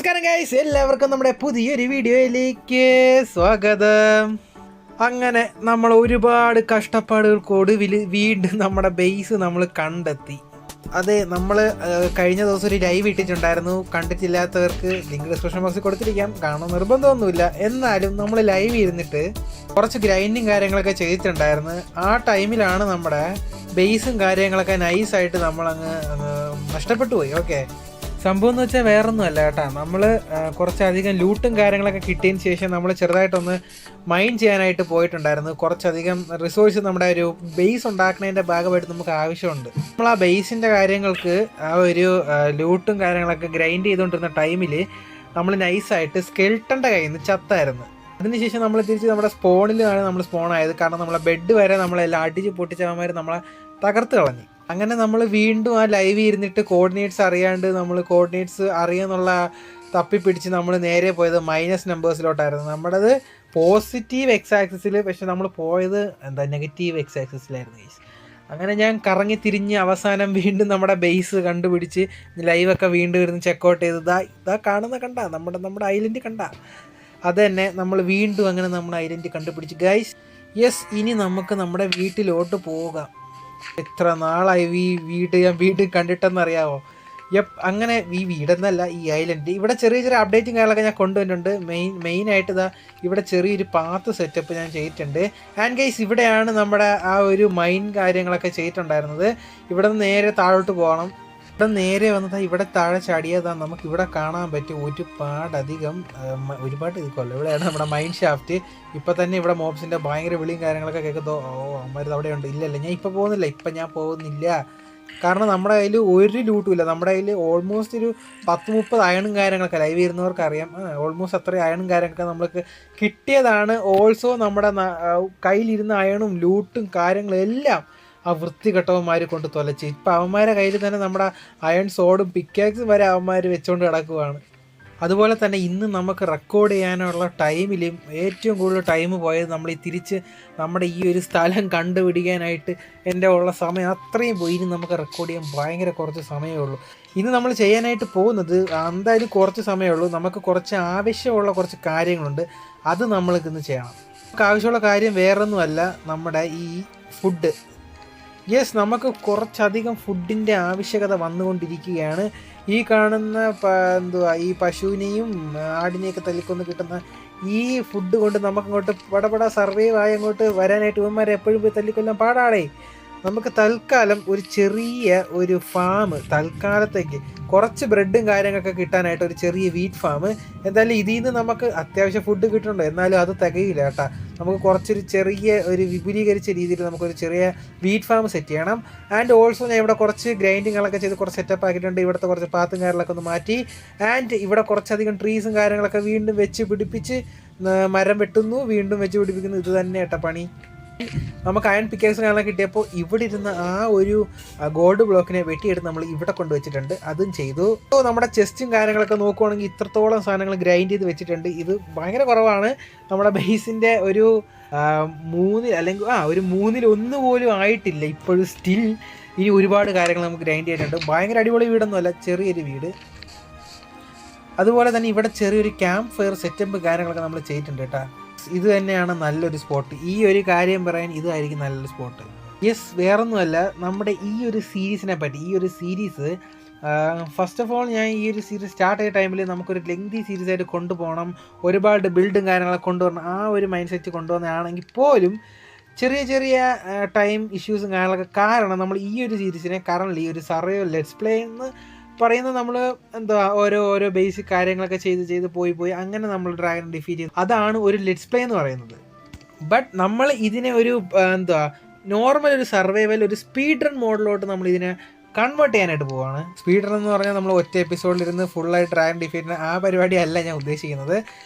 നമസ്കാരം ഗൈസ്, എല്ലാവർക്കും നമ്മുടെ പുതിയൊരു വീഡിയോയിലേക്ക് സ്വാഗതം. അങ്ങനെ നമ്മൾ ഒരുപാട് കഷ്ടപ്പാടുകൾക്കൊടുവിൽ വീണ്ടും നമ്മുടെ ബേസ് നമ്മൾ കണ്ടെത്തി. അതെ, നമ്മൾ കഴിഞ്ഞ ദിവസം ഒരു ലൈവ് ഇട്ടിട്ടുണ്ടായിരുന്നു. കണ്ടിട്ടില്ലാത്തവർക്ക് ലിങ്ക് ഡിസ്ക്രിപ്ഷൻ ബോക്സിൽ കൊടുത്തിരിക്കാം, കാണാൻ നിർബന്ധമൊന്നുമില്ല. എന്നാലും നമ്മൾ ലൈവ് ഇരുന്നിട്ട് കുറച്ച് ഗ്രൈൻഡിങ് കാര്യങ്ങളൊക്കെ ചെയ്തിട്ടുണ്ടായിരുന്നു. ആ ടൈമിലാണ് നമ്മുടെ ബേസും കാര്യങ്ങളൊക്കെ നൈസായിട്ട് നമ്മളങ്ങ് നഷ്ടപ്പെട്ടു പോയി. ഓക്കെ, സംഭവം എന്ന് വെച്ചാൽ വേറൊന്നുമല്ല കേട്ടോ. നമ്മൾ കുറച്ചധികം ലൂട്ടും കാര്യങ്ങളൊക്കെ കിട്ടിയതിന് ശേഷം നമ്മൾ ചെറുതായിട്ടൊന്ന് മൈൻ ചെയ്യാനായിട്ട് പോയിട്ടുണ്ടായിരുന്നു. കുറച്ചധികം റിസോഴ്സ് നമ്മുടെ ഒരു ബേസ് ഉണ്ടാക്കുന്നതിൻ്റെ ഭാഗമായിട്ട് നമുക്ക് ആവശ്യമുണ്ട്. നമ്മൾ ആ ബേസിൻ്റെ കാര്യങ്ങൾക്ക് ആ ഒരു ലൂട്ടും കാര്യങ്ങളൊക്കെ ഗ്രൈൻഡ് ചെയ്തുകൊണ്ടിരുന്ന ടൈമിൽ നമ്മൾ നൈസായിട്ട് സ്കെൽട്ടൻ്റെ കയ്യിൽ നിന്ന് ചത്തായിരുന്നു. അതിനുശേഷം നമ്മൾ തിരിച്ച് നമ്മുടെ സ്പോണിലാണ് നമ്മൾ സ്പോണായത്. കാരണം നമ്മളെ ബെഡ് വരെ നമ്മളെല്ലാം അടിച്ച് പൊട്ടിച്ചവന്മാർ നമ്മളെ തകർത്ത് കളഞ്ഞു. അങ്ങനെ നമ്മൾ വീണ്ടും ആ ലൈവ് ഇരുന്നിട്ട് കോർഡിനേറ്റ്സ് അറിയാണ്ട് നമ്മൾ കോർഡിനേറ്റ്സ് അറിയാന്നുള്ള തപ്പിപ്പിടിച്ച് നമ്മൾ നേരെ പോയത് മൈനസ് നമ്പേഴ്സിലോട്ടായിരുന്നു. നമ്മുടേത് പോസിറ്റീവ് എക്സ് ആക്സിസിൽ, പക്ഷെ നമ്മൾ പോയത് നെഗറ്റീവ് എക്സ് ആക്സിസിലായിരുന്നു ഗൈസ്. അങ്ങനെ ഞാൻ കറങ്ങി തിരിഞ്ഞ് അവസാനം വീണ്ടും നമ്മുടെ ബേസ് കണ്ടുപിടിച്ച് ലൈവൊക്കെ വീണ്ടും ഇരുന്ന് ചെക്കൗട്ട് ചെയ്ത് ഇതാ കാണുന്ന കണ്ട നമ്മുടെ ഐലൻഡ് കണ്ട. അത് തന്നെ നമ്മൾ വീണ്ടും അങ്ങനെ നമ്മുടെ ഐലൻഡ് കണ്ടുപിടിച്ച് ഗൈസ്. യെസ്, ഇനി നമുക്ക് നമ്മുടെ വീട്ടിലോട്ട് പോകാം. എത്ര നാളായി ഞാൻ വീട്ടിൽ കണ്ടിട്ടെന്നറിയാമോ? അങ്ങനെ ഈ വീടെന്നല്ല, ഈ ഐലൻഡ് ഇവിടെ ചെറിയ ചെറിയ അപ്ഡേറ്റും കാര്യങ്ങളൊക്കെ ഞാൻ കൊണ്ടുവന്നിട്ടുണ്ട്. മെയിനായിട്ട് ഇവിടെ ചെറിയൊരു പാത്ത് സെറ്റപ്പ് ഞാൻ ചെയ്തിട്ടുണ്ട്. ആൻഡ് ഗൈസ്, ഇവിടെയാണ് നമ്മുടെ ആ ഒരു മൈൻ കാര്യങ്ങളൊക്കെ ചെയ്തിട്ടുണ്ടായിരുന്നത്. ഇവിടെ നിന്ന് നേരെ താഴോട്ട് പോകണം. ഇവിടെ നേരെ വന്നത് ഇവിടെ താഴെ ചാടിയതാണ് നമുക്ക് ഇവിടെ കാണാൻ പറ്റും. ഒരുപാട് ഇതുകൊള്ളു. ഇവിടെയാണ് നമ്മുടെ മൈൻ ഷാഫ്റ്റ്. ഇപ്പം തന്നെ ഇവിടെ മോബ്സിൻ്റെ ഭയങ്കര വിളിയും കാര്യങ്ങളൊക്കെ കേൾക്കുന്നോ. അമ്മരുത് അവിടെ ഉണ്ട്. ഇല്ലല്ല, ഞാൻ ഇപ്പം പോകുന്നില്ല. കാരണം നമ്മുടെ കയ്യിൽ ഒരു ലൂട്ടും ഇല്ല. നമ്മുടെ കയ്യിൽ ഓൾമോസ്റ്റ് ഒരു 10-30 അയണും കാര്യങ്ങളൊക്കെ ലൈവ് ചെയ്യുന്നവർക്ക് അറിയാം. ഓൾമോസ്റ്റ് അത്രയും അയണും കാര്യങ്ങളൊക്കെ നമ്മൾക്ക് കിട്ടിയതാണ്. ഓൾസോ നമ്മുടെ കയ്യിലിരുന്ന അയണും ലൂട്ടും കാര്യങ്ങളും എല്ലാം ആ വൃത്തികെട്ടവന്മാർ കൊണ്ട് തൊലച്ച്. ഇപ്പം അവന്മാരുടെ കയ്യിൽ തന്നെ നമ്മുടെ അയൺ സോഡും പിക്കാക്സ് വരെ അവന്മാർ വെച്ചുകൊണ്ട് കിടക്കുവാണ്. അതുപോലെ തന്നെ ഇന്ന് നമുക്ക് റെക്കോർഡ് ചെയ്യാനുള്ള ടൈമിലും ഏറ്റവും കൂടുതൽ ടൈം പോയത് നമ്മൾ തിരിച്ച് നമ്മുടെ ഈ ഒരു സ്ഥലം കണ്ടുപിടിക്കാനായിട്ട് എൻ്റെ ഉള്ള സമയം അത്രയും പോയി. ഇനി നമുക്ക് റെക്കോർഡ് ചെയ്യാൻ ഭയങ്കര കുറച്ച് സമയമേ ഉള്ളൂ. ഇന്ന് നമ്മൾ ചെയ്യാനായിട്ട് പോകുന്നത് എന്തായാലും കുറച്ച് സമയമേ ഉള്ളൂ. നമുക്ക് കുറച്ച് ആവശ്യമുള്ള കുറച്ച് കാര്യങ്ങളുണ്ട്, അത് നമ്മൾക്കിന്ന് ചെയ്യണം. നമുക്ക് ആവശ്യമുള്ള കാര്യം വേറൊന്നുമല്ല, നമ്മുടെ ഈ ഫുഡ്. യെസ്, നമുക്ക് കുറച്ചധികം ഫുഡിൻ്റെ ആവശ്യകത വന്നുകൊണ്ടിരിക്കുകയാണ്. ഈ കാണുന്ന ഈ പശുവിനെയും ആടിനെയൊക്കെ തല്ലിക്കൊന്ന് കിട്ടുന്ന ഈ ഫുഡ് കൊണ്ട് നമുക്കങ്ങോട്ട് പടപട സർവൈവ് ആയി അങ്ങോട്ട് വരാനായിട്ട് ഇവന്മാരെ എപ്പോഴും പോയി തല്ലിക്കൊല്ലാൻ പാടാടേ. നമുക്ക് തൽക്കാലം ഒരു ചെറിയ ഒരു ഫാം, തൽക്കാലത്തേക്ക് കുറച്ച് ബ്രെഡും കാര്യങ്ങളൊക്കെ കിട്ടാനായിട്ട് ഒരു ചെറിയ വീറ്റ് ഫാം. എന്തായാലും ഇതിൽ നിന്ന് നമുക്ക് അത്യാവശ്യം ഫുഡ് കിട്ടുന്നുണ്ട്, എന്നാലും അത് തികയില്ല കേട്ടോ. നമുക്ക് കുറച്ചൊരു ചെറിയ ഒരു വിപുലീകരിച്ച രീതിയിൽ നമുക്കൊരു ചെറിയ വീറ്റ് ഫാം സെറ്റ് ചെയ്യണം. ആൻഡ് ഓൾസോ ഞാൻ ഇവിടെ കുറച്ച് ഗ്രൈൻഡിങ്ങുകളൊക്കെ ചെയ്ത് കുറച്ച് സെറ്റപ്പ് ആക്കിയിട്ടുണ്ട്. ഇവിടുത്തെ കുറച്ച് പാത്തും കാര്യങ്ങളൊക്കെ ഒന്ന് മാറ്റി. ആൻഡ് ഇവിടെ കുറച്ചധികം ട്രീസും കാര്യങ്ങളൊക്കെ വീണ്ടും വെച്ച് പിടിപ്പിച്ച് മരം വെട്ടുന്നു, വീണ്ടും വെച്ച് പിടിപ്പിക്കുന്നു. ഇത് തന്നെ കേട്ടോ പണി. നമുക്ക് അയൺ പിക്കാക്സ് കാര്യങ്ങളൊക്കെ കിട്ടിയപ്പോൾ ഇവിടെ ഇരുന്ന ആ ഒരു ഗോൾഡ് ബ്ലോക്കിനെ വെട്ടിയെടുത്ത് നമ്മൾ ഇവിടെ കൊണ്ടുവച്ചിട്ടുണ്ട്. അതും ചെയ്തു. അപ്പോൾ നമ്മുടെ ചെസ്റ്റും കാര്യങ്ങളൊക്കെ നോക്കുവാണെങ്കിൽ ഇത്രത്തോളം സാധനങ്ങൾ ഗ്രൈൻഡ് ചെയ്ത് വെച്ചിട്ടുണ്ട്. ഇത് ഭയങ്കര കുറവാണ്. നമ്മുടെ ബേസിൻ്റെ ഒരു 3 അല്ലെങ്കിൽ ഒരു 1/3 പോലും ആയിട്ടില്ല ഇപ്പോഴും. സ്റ്റിൽ ഇനി ഒരുപാട് കാര്യങ്ങൾ നമുക്ക് ഗ്രൈൻഡ് ചെയ്തിട്ടുണ്ട്. ഭയങ്കര അടിപൊളി വീടൊന്നുമല്ല, ചെറിയൊരു വീട്. അതുപോലെ തന്നെ ഇവിടെ ചെറിയൊരു ക്യാമ്പ് ഫയർ സെറ്റപ്പ് കാര്യങ്ങളൊക്കെ നമ്മൾ ചെയ്തിട്ടുണ്ട് കേട്ടോ. ഇത് തന്നെയാണ് നല്ലൊരു സ്പോട്ട്. ഈ ഒരു കാര്യം പറയാൻ ഇതായിരിക്കും നല്ലൊരു സ്പോട്ട്. യെസ്, വേറൊന്നുമല്ല, നമ്മുടെ ഈ ഒരു സീരീസിനെ പറ്റി, ഈ ഒരു സീരീസ് ഫസ്റ്റ് ഓഫ് ഓൾ ഞാൻ ഈ ഒരു സീരീസ് സ്റ്റാർട്ട് ചെയ്ത ടൈമിൽ നമുക്കൊരു ലെങ്തി സീരീസ് ആയിട്ട് കൊണ്ടുപോകണം, ഒരുപാട് ബിൽഡും കാര്യങ്ങളൊക്കെ കൊണ്ടുവരണം, ആ ഒരു മൈൻഡ് സെറ്റ് കൊണ്ടുവന്നതാണെങ്കിൽ പോലും ചെറിയ ചെറിയ ടൈം ഇഷ്യൂസും കാര്യങ്ങളൊക്കെ കാരണം നമ്മൾ ഈ ഒരു സീരീസിനെ കറൻറ്റ്ലി ഒരു സർവൈവൽ ലെറ്റ്സ് പ്ലേ എന്ന് പറയുന്നത് നമ്മൾ ഓരോ ബേസിക് കാര്യങ്ങളൊക്കെ ചെയ്ത് പോയി അങ്ങനെ നമ്മൾ ഡ്രാഗൺ ഡിഫീറ്റ് ചെയ്തു. അതാണ് ഒരു ലെറ്റ്സ് പ്ലേ എന്ന് പറയുന്നത്. ബട്ട് നമ്മൾ ഇതിനെ ഒരു നോർമൽ ഒരു സർവൈവൽ, ഒരു സ്പീഡ് റൺ മോഡിലോട്ട് നമ്മൾ ഇതിനെ കൺവേർട്ട് ചെയ്യാനായിട്ട് പോവുകയാണ്. സ്പീഡ് റൺ എന്ന് പറഞ്ഞാൽ നമ്മൾ ഒറ്റ എപ്പിസോഡിലിരുന്ന് ഫുള്ളായിട്ട് ഡ്രാഗൺ ഡിഫീറ്റിന് ആ പരിപാടിയല്ല ഞാൻ ഉദ്ദേശിക്കുന്നത്.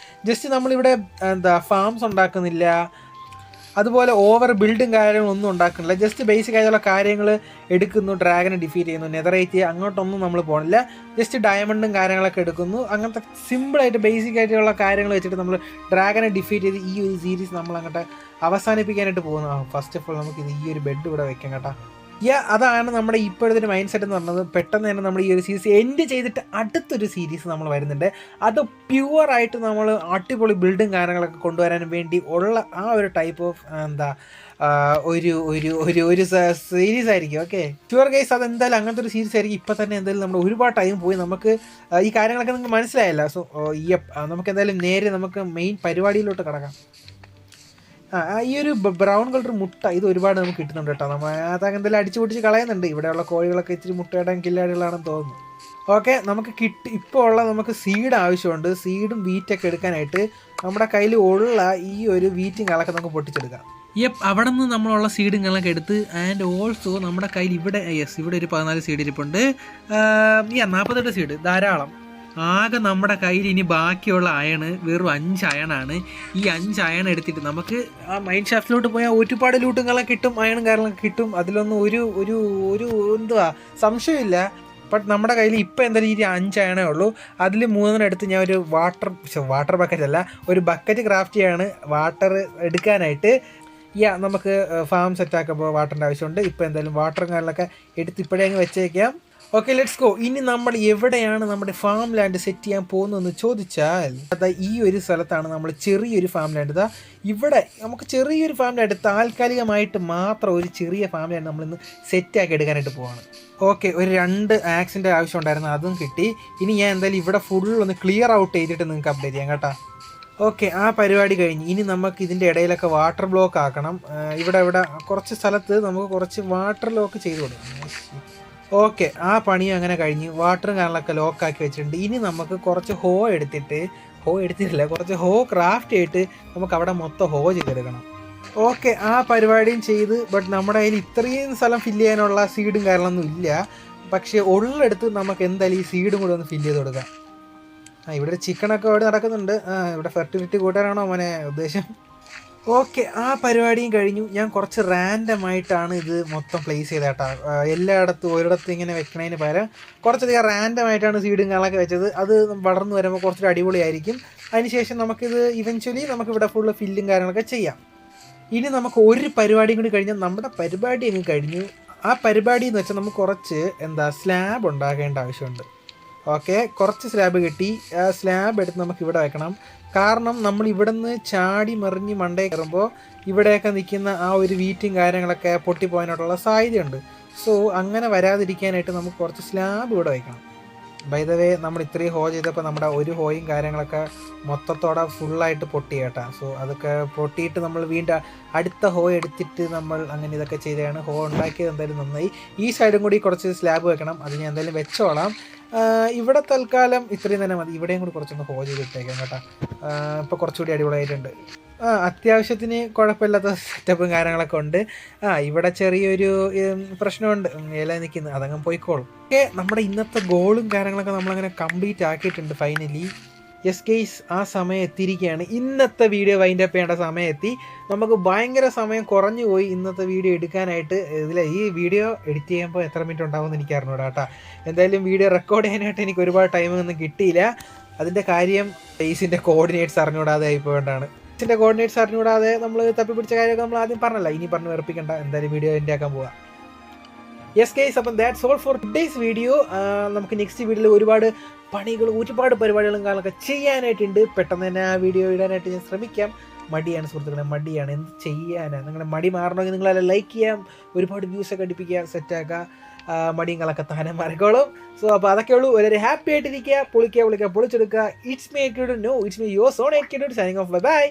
ജസ്റ്റ് നമ്മളിവിടെ ഫാംസ് ഉണ്ടാക്കുന്നില്ല, അതുപോലെ ഓവർ ബിൽഡും കാര്യങ്ങളൊന്നും ഉണ്ടാക്കുന്നില്ല. ജസ്റ്റ് ബേസിക് ആയിട്ടുള്ള കാര്യങ്ങൾ എടുക്കുന്നു, ഡ്രാഗനെ ഡിഫീറ്റ് ചെയ്യുന്നു, നെതറൈറ്റ് അങ്ങോട്ടൊന്നും നമ്മൾ പോകണില്ല. ജസ്റ്റ് ഡയമണ്ടും കാര്യങ്ങളൊക്കെ എടുക്കുന്നു. അങ്ങനത്തെ സിമ്പിളായിട്ട് ബേസിക് ആയിട്ടുള്ള കാര്യങ്ങൾ വെച്ചിട്ട് നമ്മൾ ഡ്രാഗനെ ഡിഫീറ്റ് ചെയ്ത് ഈ ഒരു സീരീസ് നമ്മൾ അങ്ങോട്ട് അവസാനിപ്പിക്കാനായിട്ട് പോകുന്നു. ഫസ്റ്റ് ഓഫ് ഓൾ നമുക്ക് ഈ ഒരു ബെഡ് ഇവിടെ വെക്കാം കേട്ടോ. അതാണ് നമ്മുടെ ഇപ്പോഴത്തെ ഒരു മൈൻഡ് സെറ്റ് എന്ന് പറഞ്ഞത്. പെട്ടെന്ന് തന്നെ നമ്മൾ ഈ ഒരു സീരീസ് എൻഡ് ചെയ്തിട്ട് അടുത്തൊരു സീരീസ് നമ്മൾ വരുന്നുണ്ട്. അത് പ്യുവറായിട്ട് നമ്മൾ അടിപൊളി ബിൽഡും കാര്യങ്ങളൊക്കെ കൊണ്ടുവരാൻ വേണ്ടി ഉള്ള ആ ഒരു ടൈപ്പ് ഓഫ് ഒരു ഒരു ഒരു ഒരു സീരീസ് ആയിരിക്കും. ഓക്കെ, ഷുവർ ഗൈസ്, അതെന്തായാലും അങ്ങനത്തെ ഒരു സീരീസ് ആയിരിക്കും. ഇപ്പം തന്നെ എന്തായാലും നമ്മൾ ഒരുപാട് ടൈം പോയി, നമുക്ക് ഈ കാര്യങ്ങളൊക്കെ നിങ്ങൾക്ക് മനസ്സിലായല്ല. സോ നമുക്ക് എന്തായാലും നേരെ നമുക്ക് മെയിൻ പരിപാടിയിലോട്ട് കിടക്കാം. ഈ ഒരു ബ്രൗൺ കളർ മുട്ട ഇത് ഒരുപാട് നമുക്ക് കിട്ടുന്നുണ്ട് കേട്ടോ. നമ്മൾ അതൊക്കെ എന്തായാലും അടിച്ചു പൊട്ടിച്ച് കളയുന്നുണ്ട്. ഇവിടെയുള്ള കോഴികളൊക്കെ ഇച്ചിരി മുട്ടയുടെ കില്ലാടികളാണെന്ന് തോന്നുന്നു. ഓക്കെ, നമുക്ക് ഇപ്പോൾ ഉള്ള നമുക്ക് സീഡ് ആവശ്യമുണ്ട്. സീഡും വീറ്റൊക്കെ എടുക്കാനായിട്ട് നമ്മുടെ കയ്യിൽ ഉള്ള ഈ ഒരു വീറ്റുകളൊക്കെ നമുക്ക് പൊട്ടിച്ചെടുക്കാം. അവിടെ നിന്ന് നമ്മളുള്ള സീഡുകളൊക്കെ എടുത്ത് ആൻഡ് ഓൾസോ നമ്മുടെ കയ്യിൽ ഇവിടെ ഇവിടെ ഒരു 14 സീഡ് ഇരിപ്പുണ്ട്. 48 സീഡ് ധാരാളം. ആകെ നമ്മുടെ കയ്യിൽ ഇനി ബാക്കിയുള്ള അയണ് വെറും 5 അയണാണ്. ഈ 5 അയൺ എടുത്തിട്ട് നമുക്ക് ആ മൈൻ ഷാഫ്റ്റിലോട്ട് പോയാൽ ഒരുപാട് ലൂട്ടുകളൊക്കെ കിട്ടും, അയണും കാര്യങ്ങളൊക്കെ കിട്ടും. അതിലൊന്നും ഒരു എന്തുവാ സംശയമില്ല. ബട്ട് നമ്മുടെ കയ്യിൽ ഇപ്പോൾ എന്തായാലും ഈ 5 അയണേ ഉള്ളൂ. അതിൽ 3 എടുത്ത് ഞാൻ ഒരു വാട്ടർ ബക്കറ്റ് അല്ല, ഒരു ബക്കറ്റ് ക്രാഫ്റ്റ് ചെയ്യാണ് വാട്ടർ എടുക്കാനായിട്ട്. നമുക്ക് ഫാം സെറ്റാക്കുമ്പോൾ വാട്ടറിൻ്റെ ആവശ്യമുണ്ട്. ഇപ്പോൾ എന്തായാലും വാട്ടറും കാര്യങ്ങളൊക്കെ എടുത്ത് ഇപ്പോഴേ അങ്ങ് വെച്ചേക്കാം. Okay, let's go. ഇനി നമ്മൾ എവിടെയാണ് നമ്മുടെ ഫാം ലാൻഡ് സെറ്റ് ചെയ്യാൻ പോകുന്നതെന്ന് ചോദിച്ചാൽ ഈ ഒരു സ്ഥലത്താണ് നമ്മൾ ചെറിയൊരു ഫാം ലാൻഡ്. ഇവിടെ നമുക്ക് ചെറിയൊരു ഫാം ലാൻഡ് താൽക്കാലികമായിട്ട് മാത്രം ഒരു ചെറിയ ഫാം ലാൻഡ് നമ്മളിന്ന് സെറ്റാക്കി എടുക്കാനായിട്ട് പോവാണ്. ഓക്കെ, ഒരു 2 ആക്സിൻ്റെ ആവശ്യം ഉണ്ടായിരുന്നു, അതും കിട്ടി. ഇനി ഞാൻ എന്തായാലും ഇവിടെ ഫുൾ ഒന്ന് ക്ലിയർ ഔട്ട് ചെയ്തിട്ട് നിങ്ങൾക്ക് അപ്ഡേറ്റ് ചെയ്യാം കേട്ടോ. ഓക്കെ, ആ പരിപാടി കഴിഞ്ഞ് ഇനി നമുക്ക് ഇതിൻ്റെ ഇടയിലൊക്കെ വാട്ടർ ബ്ലോക്ക് ആക്കണം. ഇവിടെ കുറച്ച് സ്ഥലത്ത് നമുക്ക് കുറച്ച് വാട്ടർ ലോക്ക് ചെയ്ത് കൊടുക്കണം. ഓക്കെ, ആ പണിയും അങ്ങനെ കഴിഞ്ഞ് വാട്ടറും കാര്യങ്ങളൊക്കെ ലോക്കാക്കി വെച്ചിട്ടുണ്ട്. ഇനി നമുക്ക് കുറച്ച് കുറച്ച് ഹോ ക്രാഫ്റ്റ് ചെയ്തിട്ട് നമുക്ക് അവിടെ മൊത്തം ഹോ ചെയ്തെടുക്കണം. ഓക്കെ, ആ പരിപാടിയും ചെയ്ത്. ബട്ട് നമ്മുടെ കയ്യിൽ ഇത്രയും സ്ഥലം ഫില്ല് ചെയ്യാനുള്ള സീഡും കാര്യങ്ങളൊന്നും ഇല്ല. പക്ഷേ ഉള്ളെടുത്ത് നമുക്ക് എന്തായാലും ഈ സീഡും കൂടെ ഒന്ന് ഫില്ല് ചെയ്ത് കൊടുക്കാം. ഇവിടെ ചിക്കനൊക്കെ അവിടെ നടക്കുന്നുണ്ട്. ഇവിടെ ഫെർട്ടിലിറ്റി കൂട്ടാനാണോ മോനെ ഉദ്ദേശം? ഓക്കെ, ആ പരിപാടിയും കഴിഞ്ഞു. ഞാൻ കുറച്ച് റാൻഡമായിട്ടാണ് ഇത് മൊത്തം പ്ലേസ് ചെയ്തേട്ടാ. എല്ലായിടത്തും ഒരിടത്തും ഇങ്ങനെ വെക്കണതിന് പകരം കുറച്ചധികം റാൻഡമായിട്ടാണ് സീഡും കാര്യങ്ങളൊക്കെ വെച്ചത്. അത് വളർന്നു വരുമ്പോൾ കുറച്ചൊരു അടിപൊളിയായിരിക്കും. അതിനുശേഷം നമുക്കിത് ഇവൻച്വലി നമുക്കിവിടെ ഫുള്ള് ഫില്ലും കാര്യങ്ങളൊക്കെ ചെയ്യാം. ഇനി നമുക്ക് ഒരു പരിപാടിയും കൂടി കഴിഞ്ഞാൽ നമ്മുടെ പരിപാടി അങ്ങ് കഴിഞ്ഞു. ആ പരിപാടി എന്ന് വെച്ചാൽ നമുക്ക് കുറച്ച് സ്ലാബ് ഉണ്ടാക്കേണ്ട ആവശ്യമുണ്ട്. ഓക്കെ, കുറച്ച് സ്ലാബ് കിട്ടി. ആ സ്ലാബ് എടുത്ത് നമുക്ക് ഇവിടെ വെക്കണം. കാരണം നമ്മൾ ഇവിടെ നിന്ന് ചാടി മറിഞ്ഞ് മണ്ടേ കയറുമ്പോൾ ഇവിടെയൊക്കെ നിൽക്കുന്ന ആ ഒരു വീറ്റും കാര്യങ്ങളൊക്കെ പൊട്ടിപ്പോകാനായിട്ടുള്ള സാധ്യതയുണ്ട്. സോ അങ്ങനെ വരാതിരിക്കാനായിട്ട് നമുക്ക് കുറച്ച് സ്ലാബ് ഇവിടെ വയ്ക്കണം. ബൈ ദ വേ, നമ്മൾ ഇത്രയും ഹോ ചെയ്തപ്പോൾ നമ്മുടെ ഒരു ഹോയും കാര്യങ്ങളൊക്കെ മൊത്തത്തോടെ ഫുള്ളായിട്ട് പൊട്ടി കേട്ടാ. സോ അതൊക്കെ പൊട്ടിയിട്ട് നമ്മൾ വീണ്ടും അടുത്ത ഹോ എടുത്തിട്ട് നമ്മൾ അങ്ങനെ ഇതൊക്കെ ചെയ്തതാണ്. ഹോ ഉണ്ടാക്കിയത് എന്തായാലും നന്നായി. ഈ സൈഡും കൂടി കുറച്ച് സ്ലാബ് വെക്കണം. അത് ഞാൻ എന്തായാലും വെച്ചോളാം. ഇവിടെ തൽക്കാലം ഇത്രയും തന്നെ മതി. ഇവിടെയും കൂടി കുറച്ചൊന്ന് ഹോ ചെയ്തിട്ടേക്കാം കേട്ടോ. ഇപ്പോൾ കുറച്ചുകൂടി അടിപൊളിയായിട്ടുണ്ട്. അത്യാവശ്യത്തിന് കുഴപ്പമില്ലാത്ത സെറ്റപ്പും കാര്യങ്ങളൊക്കെ ഉണ്ട്. ഇവിടെ ചെറിയൊരു പ്രശ്നമുണ്ട്, ഇല നിൽക്കുന്നത്, അതങ്ങ് പോയിക്കോളും. ഓക്കെ, നമ്മുടെ ഇന്നത്തെ ഗോളും കാര്യങ്ങളൊക്കെ നമ്മളങ്ങനെ കംപ്ലീറ്റ് ആക്കിയിട്ടുണ്ട് ഫൈനലി. യെസ് ഗെയ്സ്, ആ സമയം എത്തിയിരിക്കുകയാണ്. ഇന്നത്തെ വീഡിയോ വൈൻഡ് അപ്പ് ചെയ്യേണ്ട സമയം എത്തി. നമുക്ക് ഭയങ്കര സമയം കുറഞ്ഞു പോയി ഇന്നത്തെ വീഡിയോ എടുക്കാനായിട്ട്. ഈ വീഡിയോ എഡിറ്റ് ചെയ്യുമ്പോൾ എത്ര മിനിറ്റ് ഉണ്ടാവുമെന്ന് എനിക്ക് അറിഞ്ഞൂടാ കേട്ടോ. എന്തായാലും വീഡിയോ റെക്കോർഡ് ചെയ്യാനായിട്ട് എനിക്ക് ഒരുപാട് ടൈമൊന്നും കിട്ടിയില്ല. അതിൻ്റെ കാര്യം ഫേസിൻ്റെ കോർഡിനേറ്റ്സ് അറിഞ്ഞുകൂടാതെ ആയിപ്പോയിട്ടാണ്. ഫേസിൻ്റെ കോർഡിനേറ്റ്സ് അറിഞ്ഞുകൂടാതെ നമ്മൾ തപ്പി പിടിച്ച കാര്യമൊക്കെ നമ്മൾ ആദ്യം പറഞ്ഞല്ല, ഇനി പറഞ്ഞ് വെറുപ്പിക്കണ്ട. എന്തായാലും വീഡിയോ എൻ്റെ ആക്കാൻ പോവാം. യെസ് ഗൈസ്, അപ്പം that's all for today's video. നമുക്ക് നെക്സ്റ്റ് വീഡിയോയിൽ ഒരുപാട് പരിപാടികളും കാര്യങ്ങളൊക്കെ ചെയ്യാനായിട്ടുണ്ട്. പെട്ടെന്ന് തന്നെ ആ വീഡിയോ ഇടാനായിട്ട് ഞാൻ ശ്രമിക്കാം. മടിയാണ് സുഹൃത്തുക്കളെ, മടിയാണ്. എന്ത് ചെയ്യാനാണ്? നിങ്ങളുടെ മടി മാറണമെങ്കിൽ നിങ്ങളെല്ലാം ലൈക്ക് ചെയ്യാം, ഒരുപാട് വ്യൂസൊക്കെ അടിപ്പിക്കുക, സെറ്റാക്കുക. മടിയങ്ങളൊക്കെ താനെ മാറിക്കോളും. സോ അപ്പോൾ അതൊക്കെ ഉള്ളൂ. വളരെ ഹാപ്പി ആയിട്ടിരിക്കുക, പൊളിച്ചെടുക്കുക. It's me your zone 8 signing off. By.